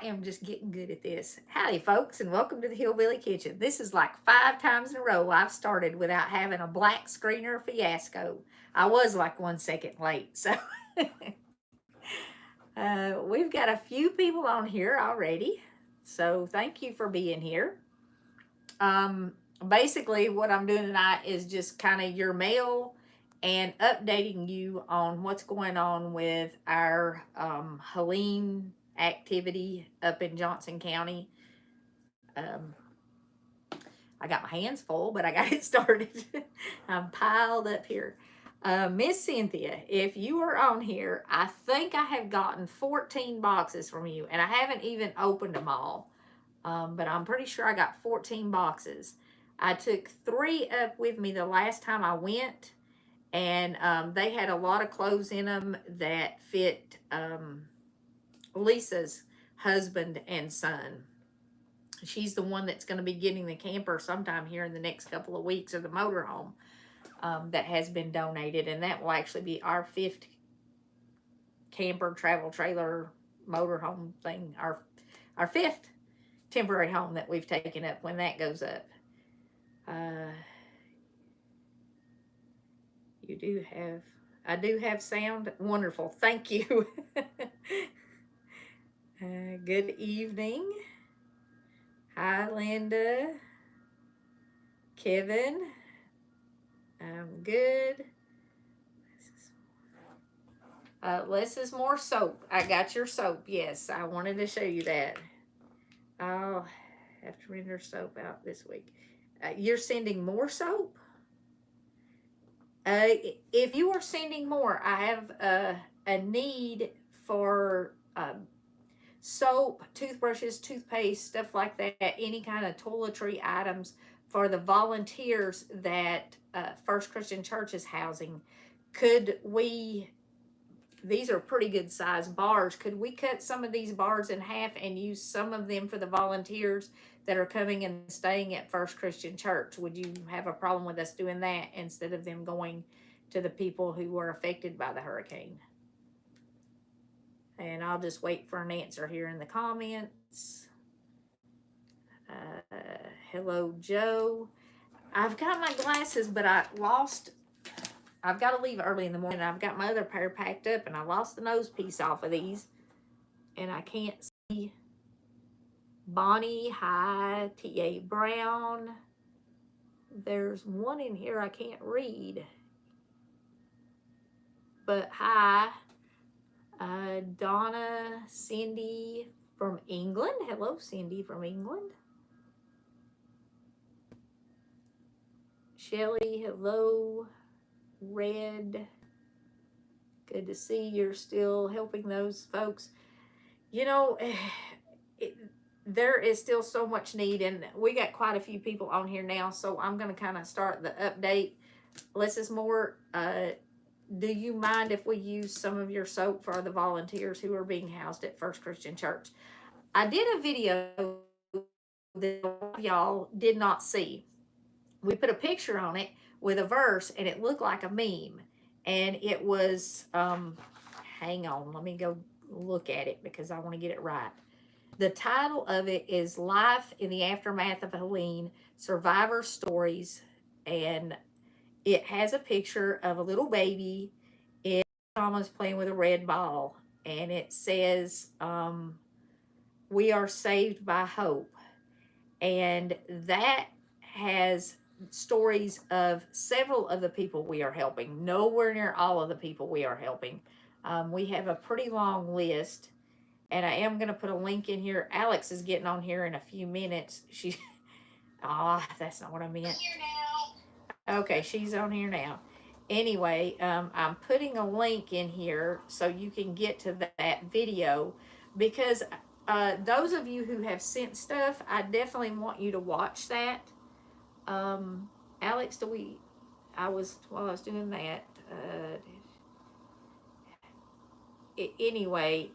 I am just getting good at this. Howdy, folks, and welcome to the Hillbilly Kitchen. This is like 5 times in a row I've started without having a black screener fiasco. I was like 1 second late, so we've got a few people on here already. So thank you for being here. Um, Basically, what I'm doing tonight is just kind of your mail and updating you on what's going on with our Helene activity up in Johnson County. Um, I got my hands full, but I got it started. I'm piled up here. Miss Cynthia, if you are on here, I think I have gotten 14 boxes from you, and I haven't even opened them all. But I'm pretty sure I got 14 boxes. I took 3 up with me the last time I went, and they had a lot of clothes in them that fit Lisa's husband and son. She's the one that's going to be getting the camper sometime here in the next couple of weeks, or the motorhome that has been donated, and that will actually be our 5th camper travel trailer motorhome thing, our 5th temporary home that we've taken up when that goes up. I do have sound. Wonderful. Thank you. Good evening. Hi, Linda. Kevin. I'm good. Less is more soap. I got your soap. Yes, I wanted to show you that. I'll have to render soap out this week. You're sending more soap? If you are sending more, I have a need for soap, toothbrushes, toothpaste, stuff like that, any kind of toiletry items for the volunteers that First Christian Church is housing. Could we, these are pretty good size bars, could we cut some of these bars in half and use some of them for the volunteers that are coming and staying at First Christian Church? Would you have a problem with us doing that instead of them going to the people who were affected by the hurricane? And I'll just wait for an answer here in the comments. Hello, Joe. I've got my glasses, but I've got to leave early in the morning. I've got my other pair packed up, and I lost the nose piece off of these, and I can't see. Bonnie, hi. T.A. Brown. There's one in here I can't read. But hi. Donna, Cindy from England. Hello, Cindy from England. Shelly, hello. Red, good to see you're still helping those folks. You know, there is still so much need, and we got quite a few people on here now, so I'm going to kind of start the update. Less is more. Do you mind if we use some of your soap for the volunteers who are being housed at First Christian Church? I did a video that y'all did not see. We put a picture on it with a verse, and it looked like a meme. And it was, hang on, let me go look at it because I want to get it right. The title of it is Life in the Aftermath of Helene, Survivor Stories. And it has a picture of a little baby in Thomas playing with a red ball. And it says, we are saved by hope. And that has stories of several of the people we are helping. Nowhere near all of the people we are helping. We have a pretty long list. And I am going to put a link in here. Alex is getting on here in a few minutes. That's not what I meant. Okay, she's on here now. Anyway, I'm putting a link in here so you can get to that video, because those of you who have sent stuff, I definitely want you to watch that. Alex, while I was doing that, anyway,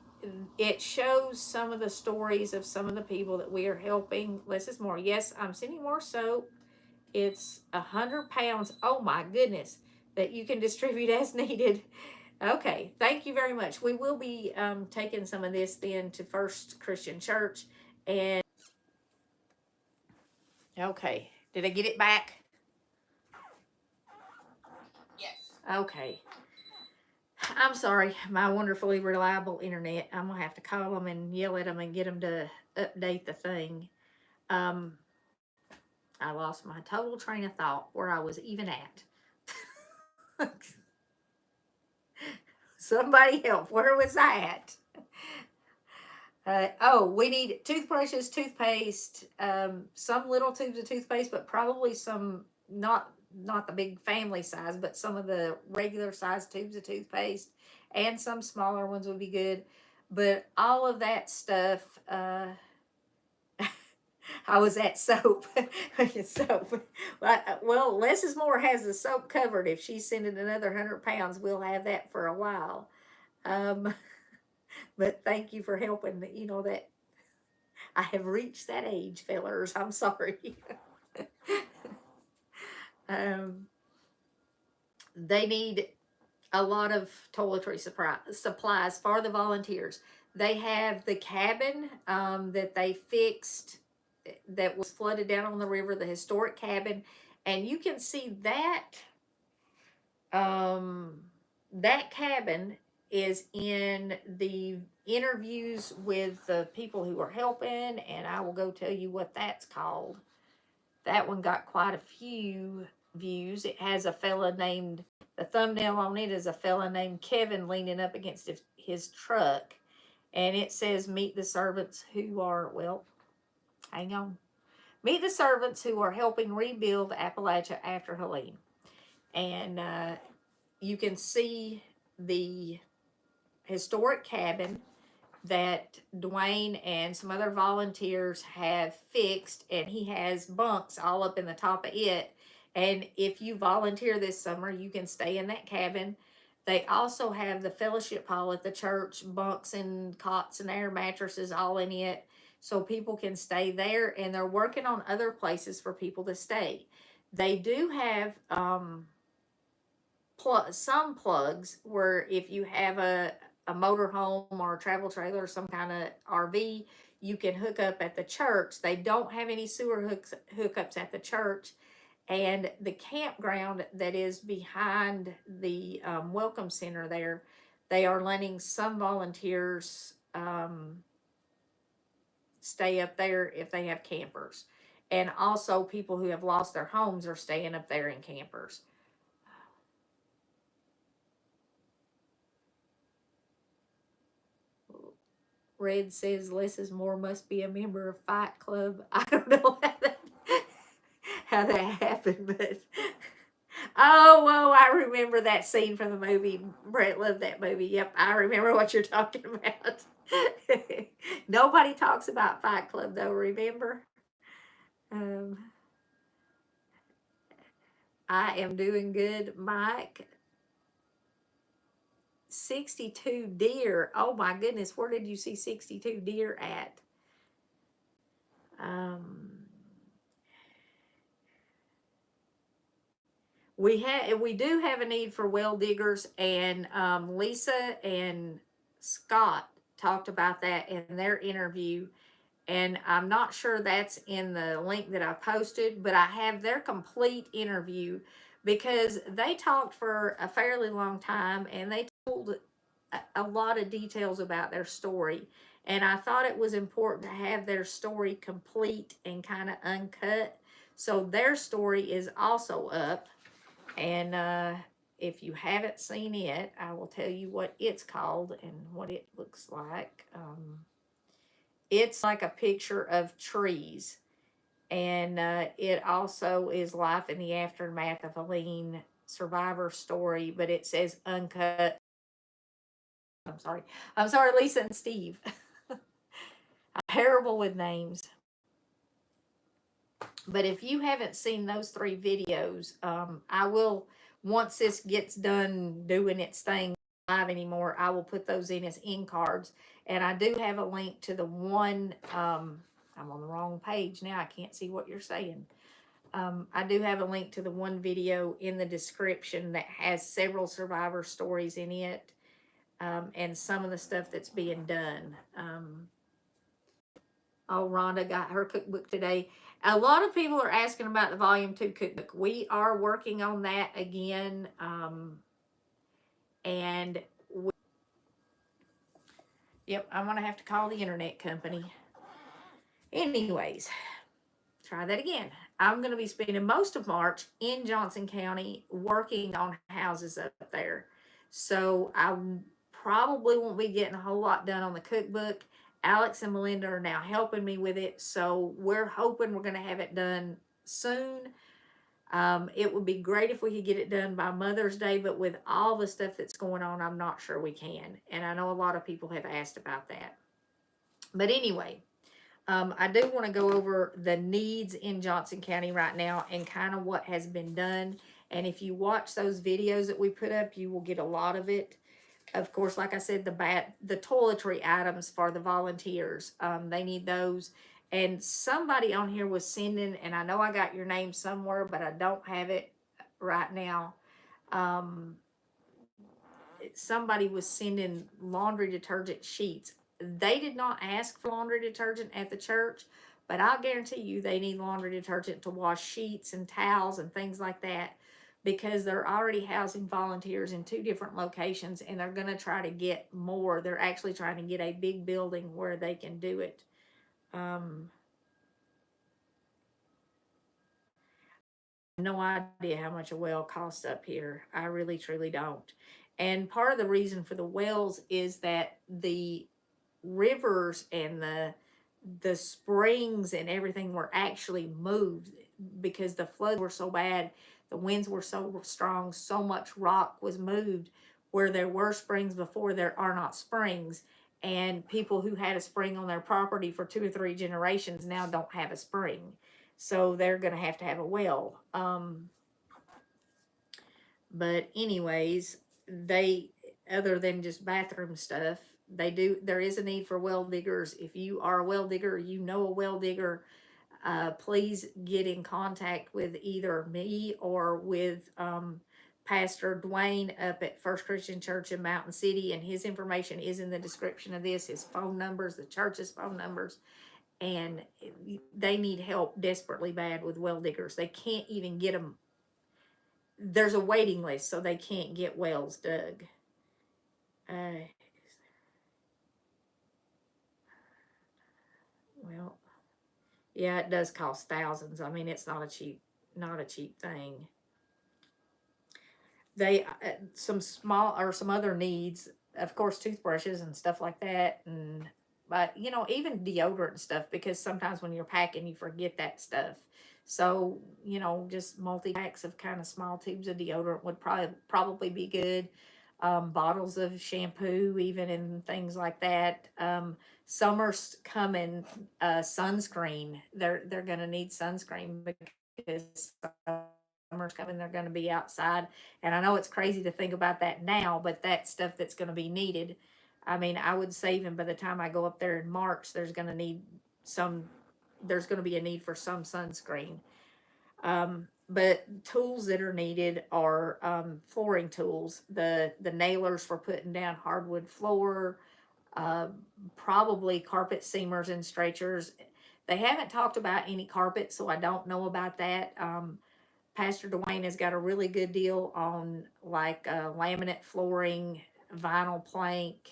it shows some of the stories of some of the people that we are helping. Less is more. Yes, I'm sending more soap. It's 100 pounds. Oh my goodness, that you can distribute as needed. Okay, thank you very much. We will be taking some of this then to First Christian Church. And okay, did I get it back? Okay. I'm sorry, my wonderfully reliable internet. I'm gonna have to call them and yell at them and get them to update the thing. Um, I lost my total train of thought where I was even at. Somebody help! Where was I at? Oh, we need toothbrushes, toothpaste, some little tubes of toothpaste, but probably some not the big family size, but some of the regular size tubes of toothpaste, and some smaller ones would be good. But all of that stuff, I was at soap. Soap. Well, less is more has the soap covered. If she's sending another 100 pounds, we'll have that for a while. Um, but thank you for helping. You know that I have reached that age, fellers. I'm sorry. um, they need a lot of toiletry supplies for the volunteers. They have the cabin that they fixed that was flooded down on the river, the historic cabin, and you can see that um, that cabin is in the interviews with the people who are helping, and I will go tell you what that's called. That one got quite a few views. It has a fella named, the thumbnail on it is a fella named Kevin leaning up against his truck, and it says, meet the servants who are, well, hang on. Meet the servants who are helping rebuild Appalachia after Helene. And you can see the historic cabin that Dwayne and some other volunteers have fixed, and he has bunks all up in the top of it. And if you volunteer this summer, you can stay in that cabin. They also have the fellowship hall at the church, bunks and cots and air mattresses all in it, so people can stay there. And they're working on other places for people to stay. They do have some plugs where if you have a motor home or a travel trailer or some kind of RV, you can hook up at the church. They don't have any sewer hookups at the church. And the campground that is behind the Welcome Center there, they are letting some volunteers stay up there if they have campers. And also people who have lost their homes are staying up there in campers. Red says less is more must be a member of Fight Club. I don't know how that happened, but oh, I remember that scene from the movie. Brett loved that movie. Yep, I remember what you're talking about. Nobody talks about Fight Club though, remember? Um, I am doing good, Mike. 62 deer. Oh my goodness, where did you see 62 deer at? Um, we do have a need for well diggers, and Lisa and Scott talked about that in their interview, and I'm not sure that's in the link that I posted, but I have their complete interview because they talked for a fairly long time and they told a lot of details about their story, and I thought it was important to have their story complete and kind of uncut. So their story is also up, and if you haven't seen it, I will tell you what it's called and what it looks like. It's like a picture of trees, and it also is life in the aftermath of Helene survivor story, but it says uncut. I'm sorry, Lisa and Steve. I'm terrible with names. But if you haven't seen those 3 videos, I will, once this gets done doing its thing live anymore, I will put those in as end cards. And I do have a link to the one, I'm on the wrong page now. I can't see what you're saying. I do have a link to the one video in the description that has several survivor stories in it, and some of the stuff that's being done. Oh, Rhonda got her cookbook today. A lot of people are asking about the Volume 2 cookbook. We are working on that again. And yep, I'm going to have to call the internet company. Anyways, try that again. I'm going to be spending most of March in Johnson County working on houses up there. So I probably won't be getting a whole lot done on the cookbook. Alex and Melinda are now helping me with it. So we're hoping we're going to have it done soon. It would be great if we could get it done by Mother's Day, but with all the stuff that's going on, I'm not sure we can. And I know a lot of people have asked about that. But anyway, I do want to go over the needs in Johnson County right now and kind of what has been done. And if you watch those videos that we put up, you will get a lot of it. Of course, like I said, the toiletry items for the volunteers, they need those. And somebody on here was sending, and I know I got your name somewhere, but I don't have it right now. Somebody was sending laundry detergent sheets. They did not ask for laundry detergent at the church, but I'll guarantee you they need laundry detergent to wash sheets and towels and things like that, because they're already housing volunteers in 2 different locations, and they're going to try to get more. They're actually trying to get a big building where they can do it. No idea how much a well costs up here. I really, truly don't. And part of the reason for the wells is that the rivers and the springs and everything were actually moved because the floods were so bad, the winds were so strong, so much rock was moved. Where there were springs before, there are not springs, and people who had a spring on their property for 2 or 3 generations now don't have a spring, so they're going to have a well. But anyways, they, other than just bathroom stuff, there is a need for well diggers. If you are a well digger, you know a well digger, please get in contact with either me or with Pastor Dwayne up at First Christian Church in Mountain City, and his information is in the description of this, his phone numbers, the church's phone numbers. And they need help desperately bad with well diggers. They can't even get them. There's a waiting list, so they can't get wells dug. Well, yeah, it does cost thousands. I mean, it's not a cheap thing. They some small or some other needs, of course, toothbrushes and stuff like that, and but even deodorant and stuff, because sometimes when you're packing you forget that stuff. So just multi-packs of kind of small tubes of deodorant would probably be good. Bottles of shampoo, even, and things like that. Summer's coming. Sunscreen. They're gonna need sunscreen because summer's coming. They're gonna be outside, and I know it's crazy to think about that now, but that's stuff that's gonna be needed. I mean, I would say even by the time I go up there in March, there's gonna be a need for some sunscreen. But tools that are needed are flooring tools, the nailers for putting down hardwood floor, probably carpet seamers and stretchers. They haven't talked about any carpet, so I don't know about that. Pastor Dwayne has got a really good deal on like laminate flooring, vinyl plank,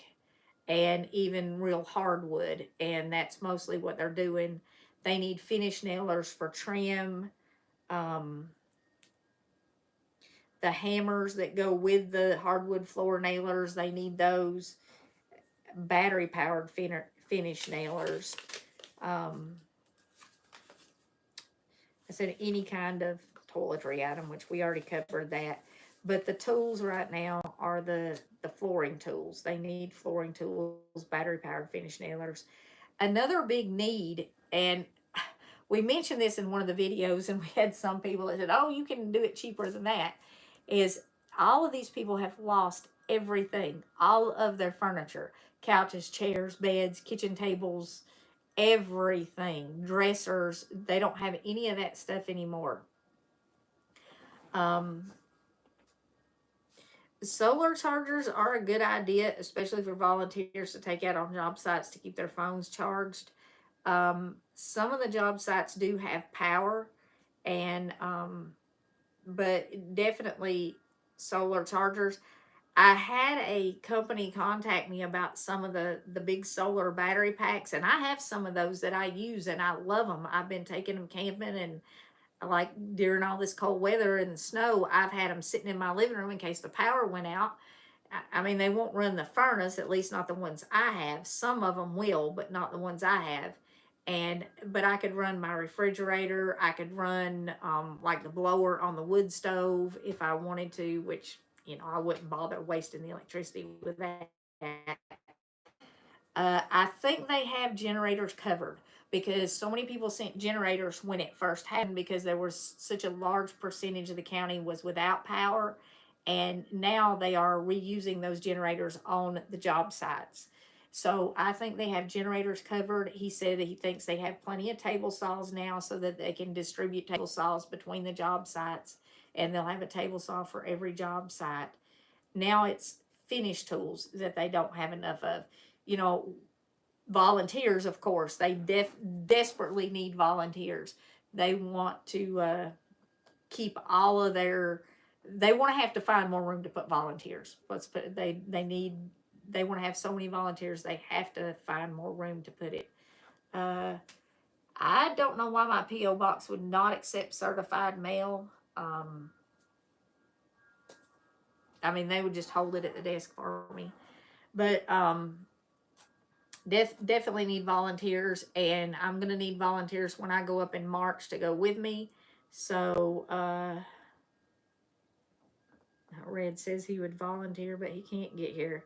and even real hardwood, and that's mostly what they're doing. They need finish nailers for trim. The hammers that go with the hardwood floor nailers, they need those. Battery powered finish nailers. I said any kind of toiletry item, which we already covered that. But the tools right now are the flooring tools. They need flooring tools, battery powered finish nailers. Another big need, and we mentioned this in one of the videos, and we had some people that said, oh, you can do it cheaper than that, is all of these people have lost everything, all of their furniture, couches, chairs, beds, kitchen tables, everything, dressers. They don't have any of that stuff anymore. Um, Solar chargers are a good idea, especially for volunteers to take out on job sites to keep their phones charged. Some of the job sites do have power, and but definitely solar chargers. I had a company contact me about some of the big solar battery packs, and I have some of those that I use, and I love them. I've been taking them camping, and like during all this cold weather and snow, I've had them sitting in my living room in case the power went out. I mean, they won't run the furnace, at least not the ones I have. Some of them will, but not the ones I have. And but I could run my refrigerator. I could run like the blower on the wood stove if I wanted to, which I wouldn't bother wasting the electricity with that. I think they have generators covered because so many people sent generators when it first happened because there was such a large percentage of the county was without power, and now they are reusing those generators on the job sites. So I think they have generators covered. He said that he thinks they have plenty of table saws now so that they can distribute table saws between the job sites, and they'll have a table saw for every job site. Now it's finish tools that they don't have enough of. You know, volunteers, of course, they desperately need volunteers. They want to keep all of their. They want to have to find more room to put volunteers. Let's put they need. They want to have so many volunteers. They have to find more room to put it. Uh, I don't know why my PO box would not accept certified mail. Um, I mean, they would just hold it at the desk for me. But definitely need volunteers, and I'm gonna need volunteers when I go up in March to go with me. So Red says he would volunteer, but he can't get here.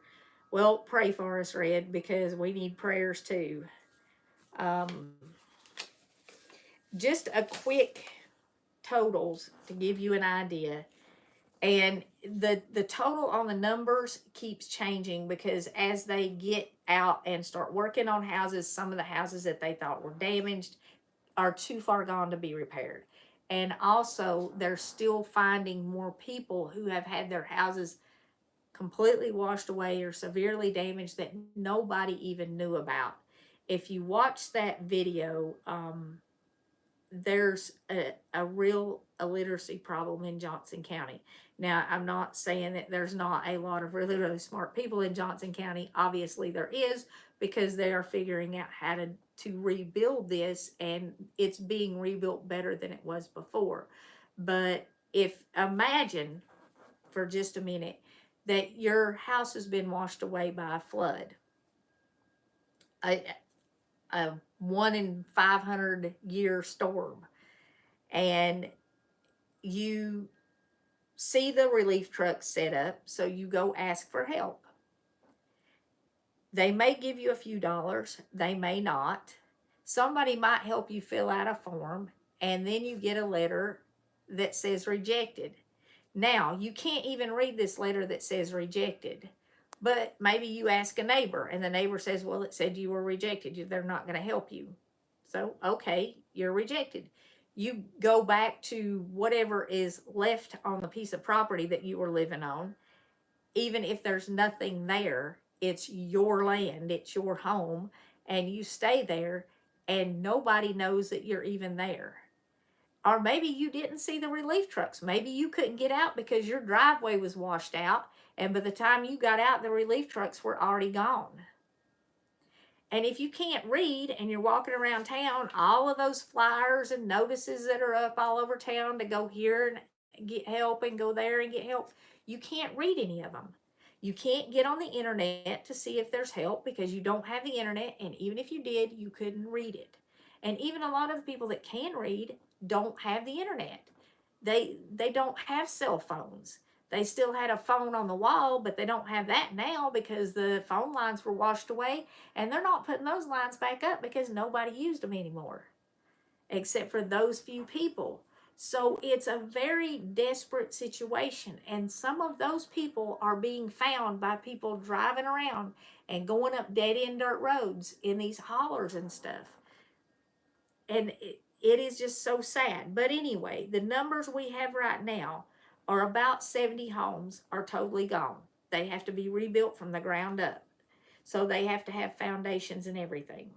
Well, pray for us, Red, because we need prayers too. Um, just a quick totals to give you an idea. And the total on the numbers keeps changing because as they get out and start working on houses, some of the houses that they thought were damaged are too far gone to be repaired. And also, they're still finding more people who have had their houses completely washed away or severely damaged that nobody even knew about. If you watch that video, there's a real illiteracy problem in Johnson County. Now, I'm not saying that there's not a lot of really, really smart people in Johnson County. Obviously, there is because they are figuring out how to rebuild this, and it's being rebuilt better than it was before. But if imagine for just a minute that your house has been washed away by a flood, a, a 1 in 500 year storm, and you see the relief truck set up, so you go ask for help. They may give you a few dollars, they may not. Somebody might help you fill out a form, and then you get a letter that says rejected. Now, you can't even read this letter that says rejected, but maybe you ask a neighbor, and the neighbor says, well, it said you were rejected. They're not going to help you. So, okay, you're rejected. You go back to whatever is left on the piece of property that you were living on. Even if there's nothing there, it's your land, it's your home, and you stay there, and nobody knows that you're even there. Or maybe you didn't see the relief trucks. Maybe you couldn't get out because your driveway was washed out, and by the time you got out, the relief trucks were already gone. And if you can't read and you're walking around town, all of those flyers and notices that are up all over town to go here and get help and go there and get help, you can't read any of them. You can't get on the internet to see if there's help because you don't have the internet, and even if you did, you couldn't read it. And even a lot of the people that can read don't have the internet. They don't have cell phones. They still had a phone on the wall, but they don't have that now because the phone lines were washed away, and they're not putting those lines back up because nobody used them anymore, except for those few people. So it's a very desperate situation, and some of those people are being found by people driving around and going up dead-end dirt roads in these hollers and stuff. And it is just so sad. But anyway, the numbers we have right now, or about 70 homes are totally gone. They have to be rebuilt from the ground up. So they have to have foundations and everything.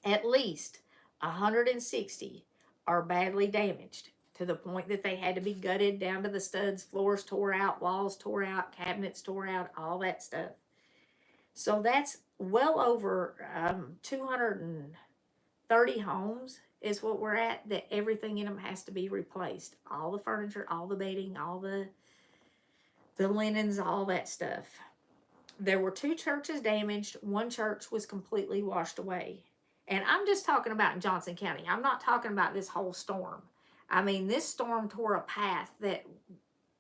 At least 160 are badly damaged to the point that they had to be gutted down to the studs, floors tore out, walls tore out, cabinets tore out, all that stuff. So that's well over 230 homes is what we're at, that everything in them has to be replaced. All the furniture, all the bedding, all the linens, all that stuff. There were 2 churches damaged. One church was completely washed away. And I'm just talking about in Johnson County. I'm not talking about this whole storm. I mean, this storm tore a path that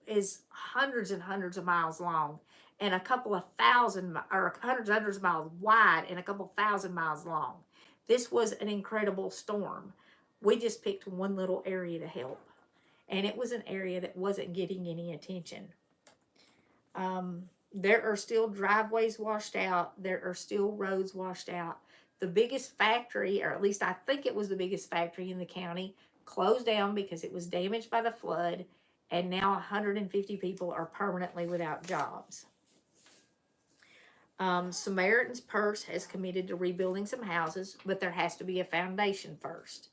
is hundreds and hundreds of miles long and a couple of thousand, or hundreds of miles wide and a couple thousand miles long. This was an incredible storm. We just picked one little area to help. And it was an area that wasn't getting any attention. There are still driveways washed out. There are still roads washed out. The biggest factory, or at least I think it was the biggest factory in the county, closed down because it was damaged by the flood, and now 150 people are permanently without jobs. Samaritan's Purse has committed to rebuilding some houses, but there has to be a foundation first.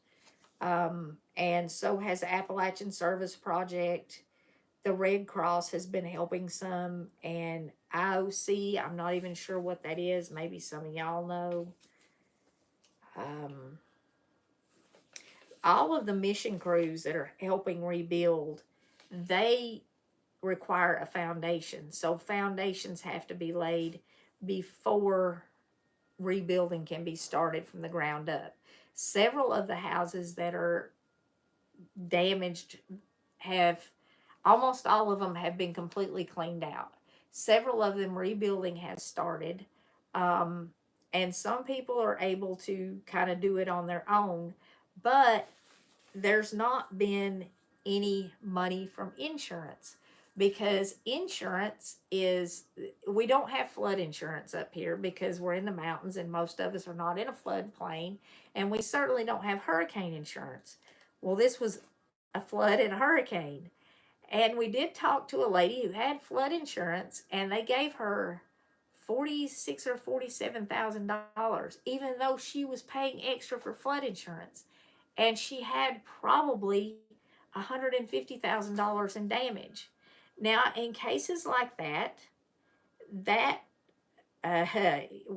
And so has the Appalachian Service Project. The Red Cross has been helping some, and IOC, I'm not even sure what that is. Maybe some of y'all know. All of the mission crews that are helping rebuild, they require a foundation. So foundations have to be laid before rebuilding can be started from the ground up. Several of the houses that are damaged have, almost all of them have been completely cleaned out. Several of them rebuilding has started. And some people are able to kind of do it on their own, but there's not been any money from insurance, because insurance is, we don't have flood insurance up here because we're in the mountains and most of us are not in a floodplain, and we certainly don't have hurricane insurance. Well, this was a flood and a hurricane, and we did talk to a lady who had flood insurance, and they gave her $46,000 or $47,000, even though she was paying extra for flood insurance, and she had probably $150,000 in damage. Now, in cases like that, well,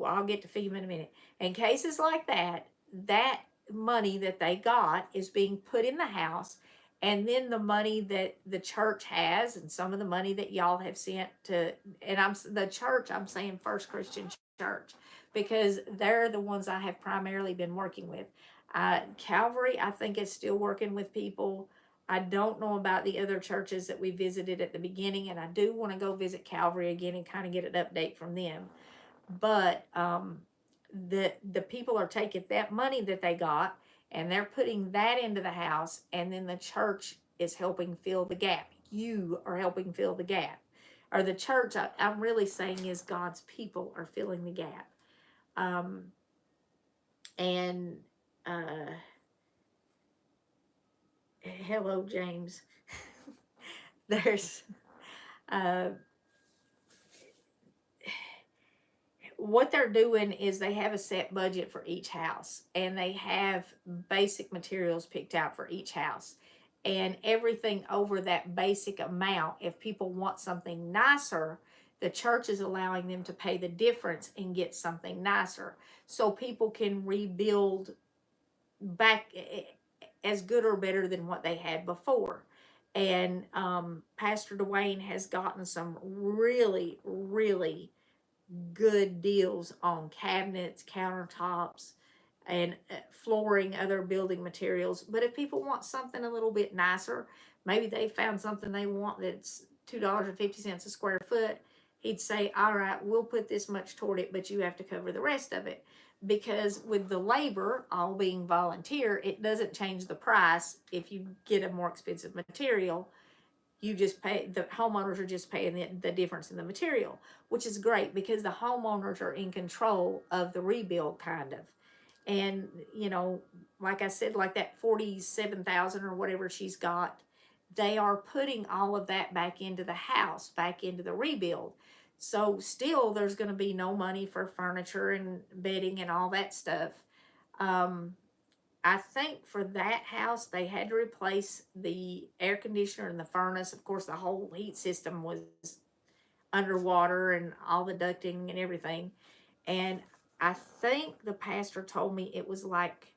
I'll get to FEMA in a minute. In cases like that, that money that they got is being put in the house, and then the money that the church has, and some of the money that y'all have sent to, and I'm saying First Christian Church, because they're the ones I have primarily been working with. Calvary, I think, is still working with people. I don't know about the other churches that we visited at the beginning, and I do want to go visit Calvary again and kind of get an update from them. But the people are taking that money that they got, and they're putting that into the house, and then the church is helping fill the gap. You are helping fill the gap. Or the church, I'm really saying, is God's people are filling the gap. Hello, James. There's what they're doing is they have a set budget for each house, and they have basic materials picked out for each house, and everything over that basic amount, if people want something nicer, the church is allowing them to pay the difference and get something nicer, so people can rebuild back as good or better than what they had before. And Pastor Dwayne has gotten some really, really good deals on cabinets, countertops, and flooring, other building materials. But if people want something a little bit nicer, maybe they found something they want that's $2.50 a square foot, he'd say, all right, we'll put this much toward it, but you have to cover the rest of it. Because with the labor all being volunteer, it doesn't change the price. If you get a more expensive material, you just pay, the homeowners are just paying the difference in the material, which is great because the homeowners are in control of the rebuild, kind of. And, you know, like I said, like that 47,000 or whatever she's got, they are putting all of that back into the house, back into the rebuild. So still there's going to be no money for furniture and bedding and all that stuff. Um, I think for that house, they had to replace the air conditioner and the furnace. Of course, the whole heat system was underwater and all the ducting and everything. And I think the pastor told me it was like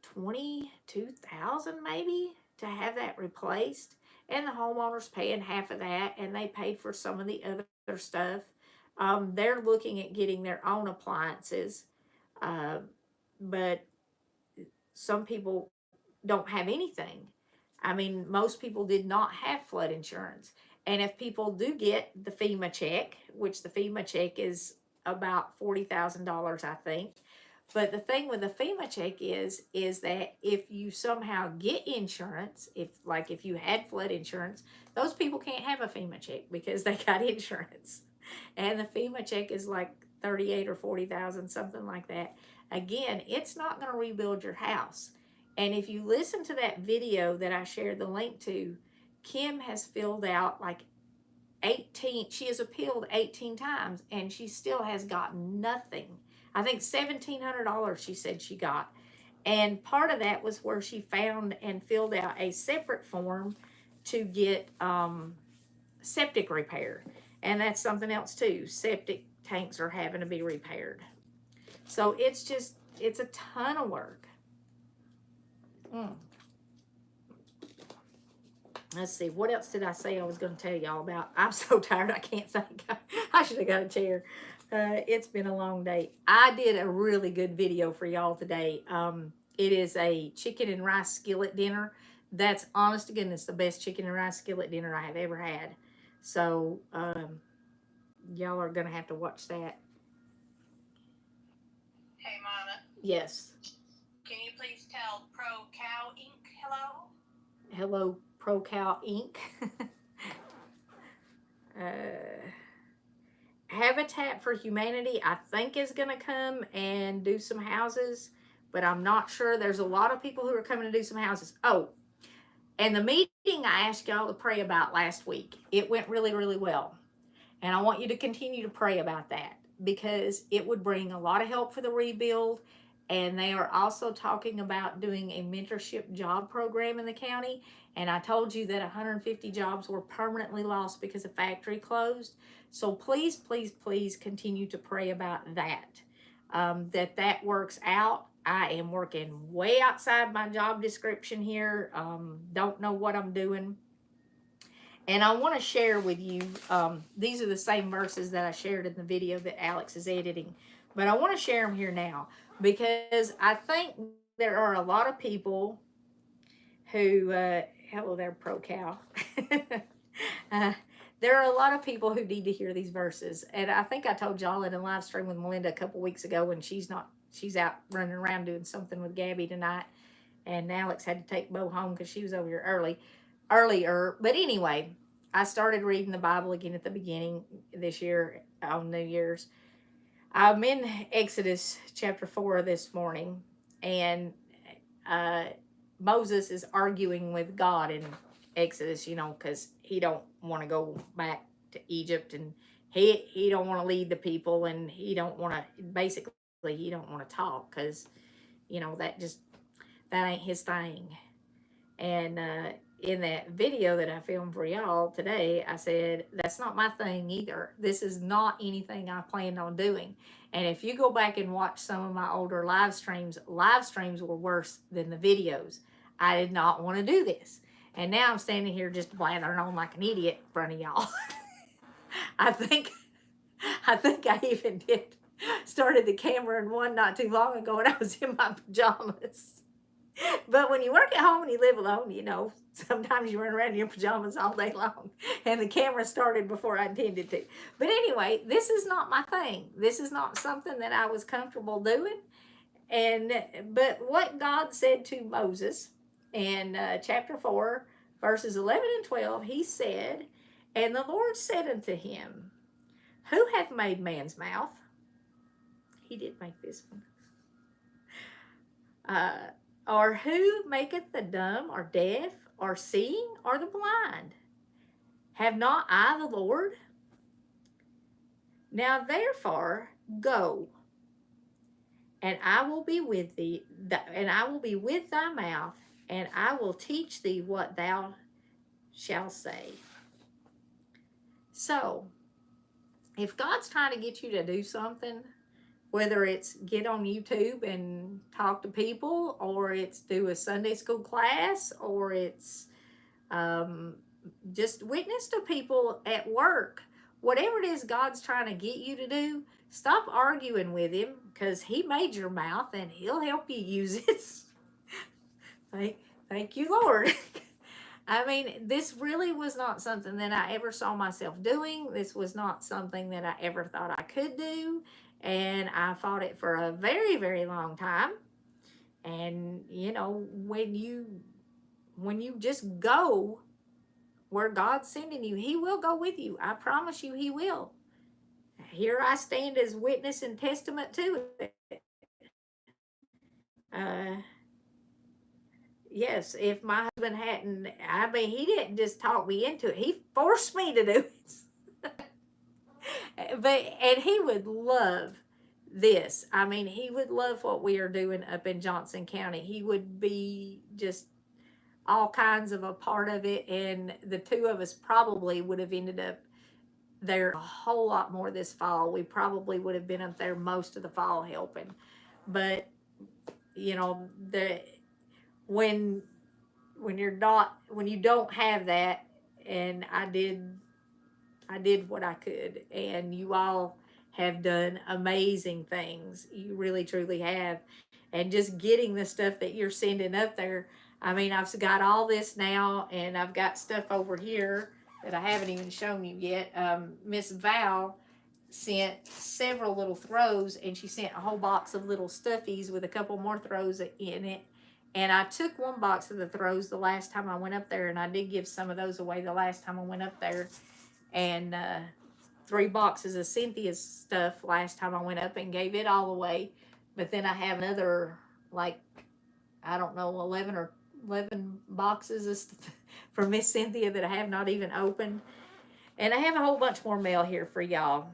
22,000 maybe to have that replaced. And the homeowner's paying half of that, and they paid for some of the other stuff. They're looking at getting their own appliances, uh, but some people don't have anything. I mean, most people did not have flood insurance. And if people do get the FEMA check, which the FEMA check is about $40,000, I think. But the thing with the FEMA check is that if you somehow get insurance, if you had flood insurance, those people can't have a FEMA check because they got insurance. And the FEMA check is like 38 or 40,000, something like that. Again, it's not going to rebuild your house. And if you listen to that video that I shared the link to, Kim has filled out like 18, she has appealed 18 times and she still has gotten nothing. I think $1,700 she said she got. And part of that was where she found and filled out a separate form to get septic repaired. And that's something else too. Septic tanks are having to be repaired. So it's a ton of work. Let's see, what else did I say I was going to tell y'all about? I'm so tired, I can't think. I should have got a chair. It's been a long day. I did a really good video for y'all today. It is a chicken and rice skillet dinner. That's, honest to goodness, the best chicken and rice skillet dinner I have ever had. So, y'all are going to have to watch that. Hey, Mama. Yes. Can you please tell Pro Cow Inc. hello? Hello, Pro Cow Inc. Habitat for Humanity, I think, is going to come and do some houses, but I'm not sure. There's a lot of people who are coming to do some houses. Oh, and the meeting I asked y'all to pray about last week, it went really, really well. And I want you to continue to pray about that because it would bring a lot of help for the rebuild. And they are also talking about doing a mentorship job program in the county. And I told you that 150 jobs were permanently lost because a factory closed. So please, please, please continue to pray about that, that works out. I am working way outside my job description here. Don't know what I'm doing. And I want to share with you, these are the same verses that I shared in the video that Alex is editing. But I want to share them here now because I think there are a lot of people who, hello there, Pro Cow. There are a lot of people who need to hear these verses. And I think I told y'all in a live stream with Melinda a couple weeks ago, and she's out running around doing something with Gabby tonight. And Alex had to take Bo home because she was over here earlier. But anyway, I started reading the Bible again at the beginning this year on New Year's. I'm in Exodus chapter 4 this morning, and Moses is arguing with God in Exodus, because he don't want to go back to Egypt, and he don't want to lead the people, and he don't want to talk because that ain't his thing. And in that video that I filmed for y'all today, I said, that's not my thing either. This is not anything I planned on doing. And if you go back and watch some of my older live streams were worse than the videos. I did not want to do this. And now I'm standing here just blathering on like an idiot in front of y'all. I think I even started the camera in one not too long ago and I was in my pajamas. But when you work at home and you live alone, sometimes you run around in your pajamas all day long. And the camera started before I intended to. But anyway, this is not my thing. This is not something that I was comfortable doing. But what God said to Moses in chapter 4, verses 11 and 12, he said, and the Lord said unto him, who hath made man's mouth? He did make this one. Or who maketh the dumb or deaf or seeing, or the blind? Have not I the Lord? Now therefore go, and I will be with thee, and I will be with thy mouth, and I will teach thee what thou shalt say. So, if God's trying to get you to do something, whether it's get on YouTube and talk to people, or it's do a Sunday school class, or it's um, just witness to people at work, whatever it is God's trying to get you to do, stop arguing with him, because he made your mouth and he'll help you use it. Thank you, Lord. I mean, this really was not something that I ever saw myself doing. This was not something that I ever thought I could do. And I fought it for a very, very long time. And, you know, when you just go where God's sending you, he will go with you. I promise you, he will. Here I stand as witness and testament to it. Yes, if my husband hadn't, I mean, he didn't just talk me into it. He forced me to do it. And he would love this. I mean, he would love what we are doing up in Johnson County. He would be just all kinds of a part of it. And the two of us probably would have ended up there a whole lot more this fall. We probably would have been up there most of the fall helping. But, you know, when you don't have that, and I did what I could, and you all have done amazing things. You really truly have. And just getting the stuff that you're sending up there, I mean, I've got all this now, and I've got stuff over here that I haven't even shown you yet. Miss Val sent several little throws, and she sent a whole box of little stuffies with a couple more throws in it. And I took one box of the throws the last time I went up there, and I did give some of those away the last time I went up there. And 3 boxes of Cynthia's stuff last time I went up and gave it all away. But then I have another, like, I don't know, 11 boxes of stuff from Miss Cynthia that I have not even opened. And I have a whole bunch more mail here for y'all.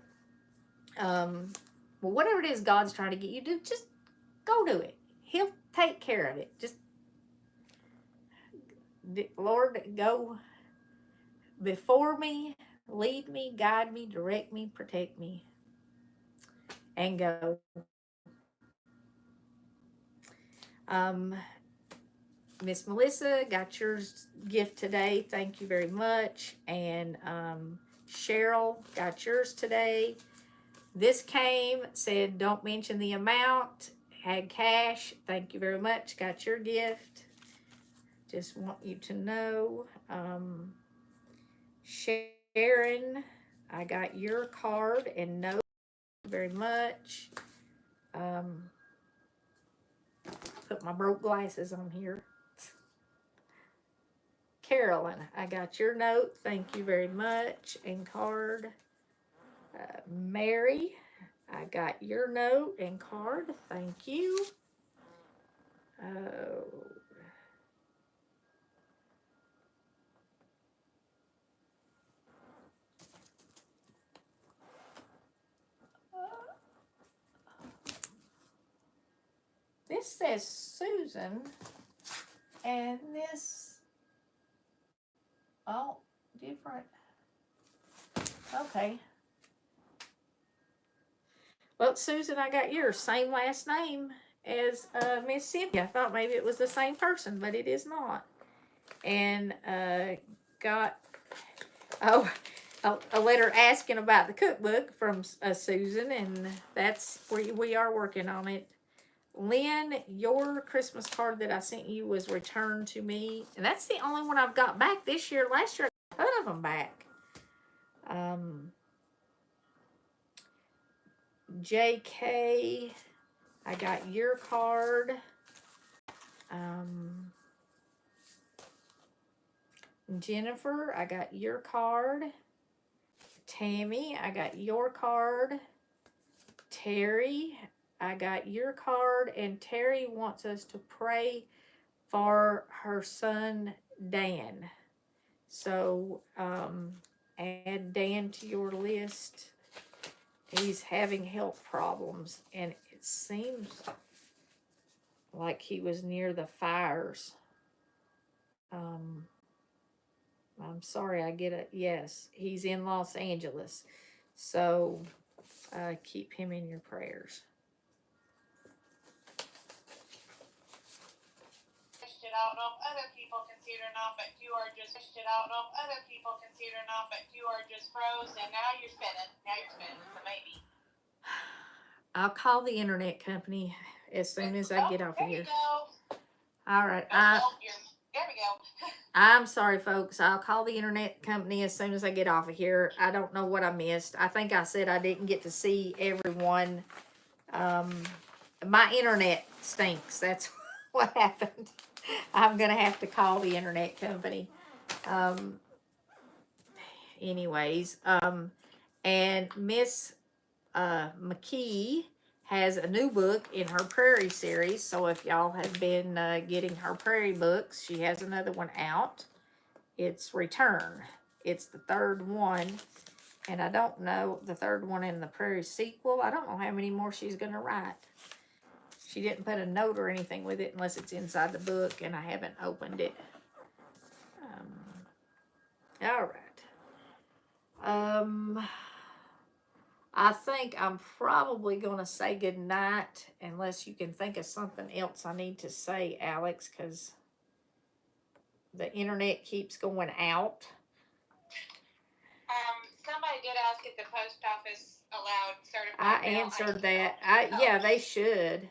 Well, whatever it is God's trying to get you to, just go do it. He'll take care of it. Just, Lord, go before me, lead me, guide me, direct me, protect me, and go. Miss Melissa, got your gift today. Thank you very much. And Cheryl, got yours today. This came, said don't mention the amount, had cash. Thank you very much. Got your gift. Just want you to know. Sharon, I got your card and note. Very much. Put my broke glasses on here. Carolyn, I got your note. Thank you very much. And card. Mary, I got your note and card. Thank you. This says Susan, and this, oh, different. Okay. Well, Susan, I got yours. Same last name as Miss Cynthia. I thought maybe it was the same person, but it is not. And got a letter asking about the cookbook from Susan, and that's where we are working on it. Lynn, your Christmas card that I sent you was returned to me, and that's the only one I've got back this year. Last year I got a ton of them back. JK, I got your card. Jennifer, I got your card. Tammy, I got your card. Terry, I got your card. And Terry wants us to pray for her son Dan. So add Dan to your list. He's having health problems, and it seems like he was near the fires. Um, I'm sorry, I get it. Yes, he's in Los Angeles. So keep him in your prayers. It out of other people consider not, but you are just it out of other people consider not, but you are just froze, and now you're spinning. So maybe. I'll call the internet company as soon as I get off of here. There you go. All right. There we go. I'm sorry, folks. I'll call the internet company as soon as I get off of here. I don't know what I missed. I think I said I didn't get to see everyone. My internet stinks. That's what happened. I'm going to have to call the internet company. Anyways, and Miss McKee has a new book in her Prairie series. So if y'all have been getting her Prairie books, she has another one out. It's Return. It's the third one. And I don't know, the third one in the Prairie sequel. I don't know how many more she's going to write. She didn't put a note or anything with it unless it's inside the book, and I haven't opened it. All right. I think I'm probably going to say goodnight unless you can think of something else I need to say, Alex, because the internet keeps going out. Somebody did ask if the post office allowed certified I mail. answered that. Yeah, they should.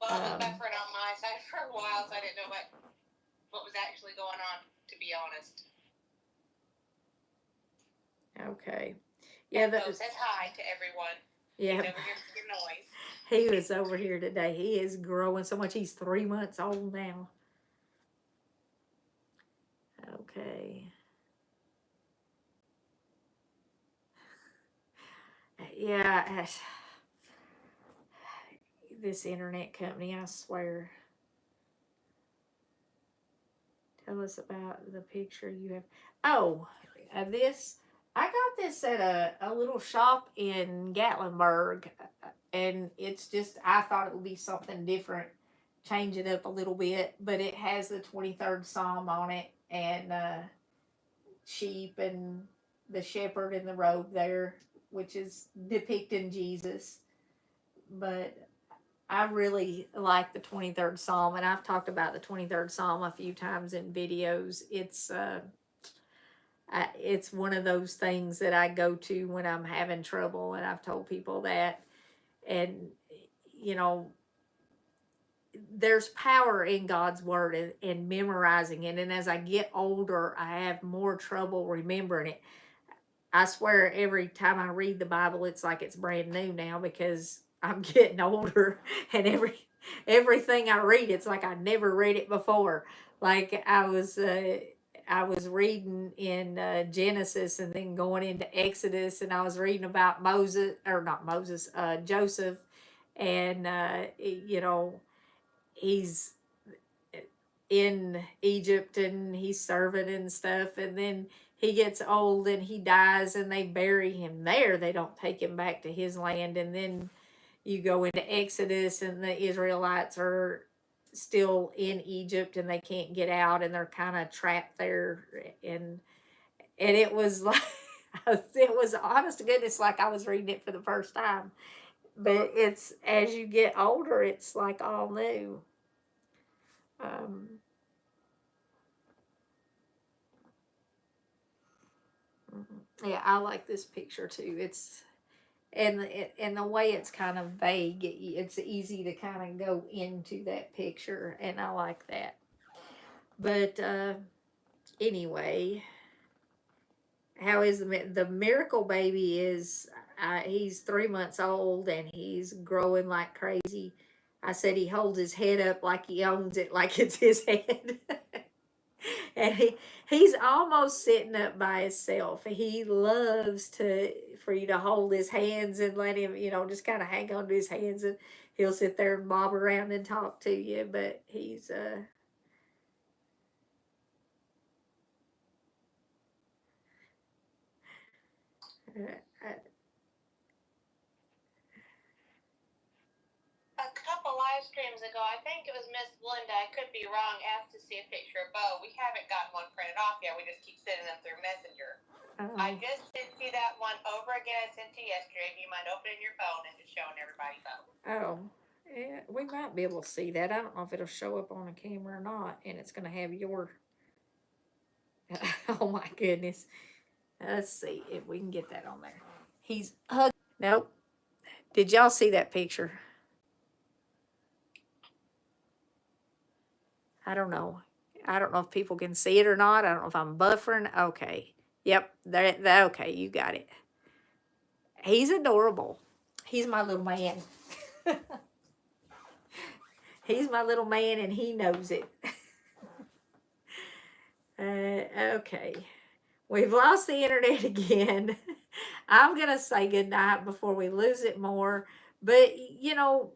Well, it was buffered on my side for a while, so I didn't know what was actually going on, to be honest. Okay. Yeah, says hi to everyone. Yeah. He's over here making noise. He was over here today. He is growing so much. He's 3 months old now. Okay. Yeah. This internet company, I swear. Tell us about the picture you have. Oh, this. I got this at a little shop in Gatlinburg, and it's just, I thought it would be something different, change it up a little bit, but it has the 23rd Psalm on it, and sheep and the shepherd in the robe there, which is depicting Jesus. But I really like the 23rd Psalm, and I've talked about the 23rd Psalm a few times in videos. It's one of those things that I go to when I'm having trouble, and I've told people that. And, you know, there's power in God's word and memorizing it. And as I get older, I have more trouble remembering it. I swear every time I read the Bible, it's like it's brand new now because I'm getting older, and everything I read, it's like I never read it before. Like I was reading in Genesis and then going into Exodus, and I was reading about Joseph, and you know, he's in Egypt and he's serving and stuff, and then he gets old and he dies and they bury him there. They don't take him back to his land. And then you go into Exodus and the Israelites are still in Egypt and they can't get out and they're kind of trapped there. And it was like, it was honest to goodness like I was reading it for the first time. But it's, as you get older, it's like all new. Yeah, I like this picture too. It's and the way it's kind of vague, it's easy to kind of go into that picture, and I like that. But anyway, how is the miracle baby? Is he's 3 months old and he's growing like crazy. I said he holds his head up like he owns it, like it's his head. And he's almost sitting up by himself. He loves for you to hold his hands and let him, just kind of hang on to his hands, and he'll sit there and bob around and talk to you. But he's A couple live streams ago, I think it was Miss Linda, I could be wrong, asked to see a picture of Bo. We haven't gotten one printed off yet. We just keep sending them through Messenger. I just sent you that one over again I sent you yesterday. Do you mind opening your phone and just showing everybody Bo? Oh, yeah, we might be able to see that. I don't know if it'll show up on a camera or not, and it's going to have your. Oh my goodness. Let's see if we can get that on there. He's hugging. Nope. Did y'all see that picture? I don't know. I don't know if people can see it or not. I don't know if I'm buffering. Okay. Yep. Okay, you got it. He's adorable. He's my little man. He's my little man and he knows it. Okay. We've lost the internet again. I'm going to say goodnight before we lose it more. But, you know,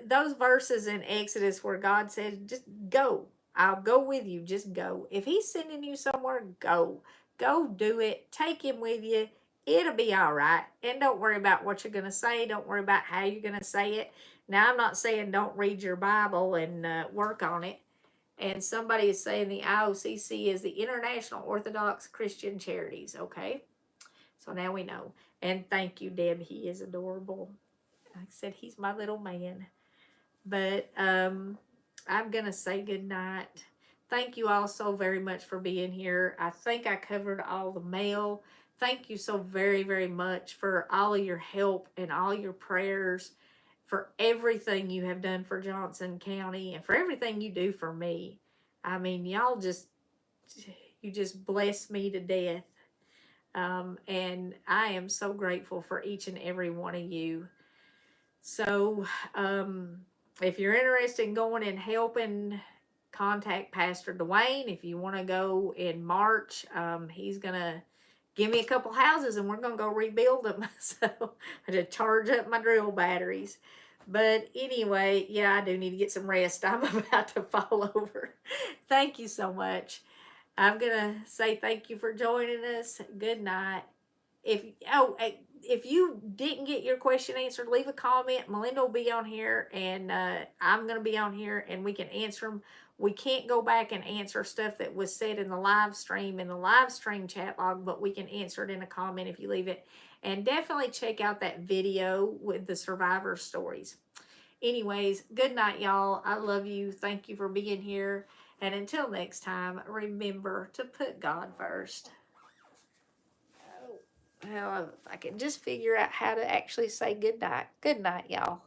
those verses in Exodus where God says, just go. I'll go with you. Just go. If he's sending you somewhere, go. Go do it. Take him with you. It'll be all right. And don't worry about what you're going to say. Don't worry about how you're going to say it. Now, I'm not saying don't read your Bible and work on it. And somebody is saying the IOCC is the International Orthodox Christian Charities. Okay. So now we know. And thank you, Deb. He is adorable. Like I said, he's my little man. But I'm going to say goodnight. Thank you all so very much for being here. I think I covered all the mail. Thank you so very, very much for all of your help and all your prayers, for everything you have done for Johnson County and for everything you do for me. I mean, y'all you just bless me to death. And I am so grateful for each and every one of you. So, if you're interested in going and helping, contact Pastor Dwayne. If you want to go in March, he's going to give me a couple houses and we're going to go rebuild them. So I just charge up my drill batteries. But anyway, yeah, I do need to get some rest. I'm about to fall over. Thank you so much. I'm going to say thank you for joining us. Good night. If you didn't get your question answered, leave a comment. Melinda will be on here, and I'm going to be on here, and we can answer them. We can't go back and answer stuff that was said in the live stream, chat log, but we can answer it in a comment if you leave it. And definitely check out that video with the survivor stories. Anyways, good night, y'all. I love you. Thank you for being here. And until next time, remember to put God first. Well, if I can just figure out how to actually say good night. Good night, y'all.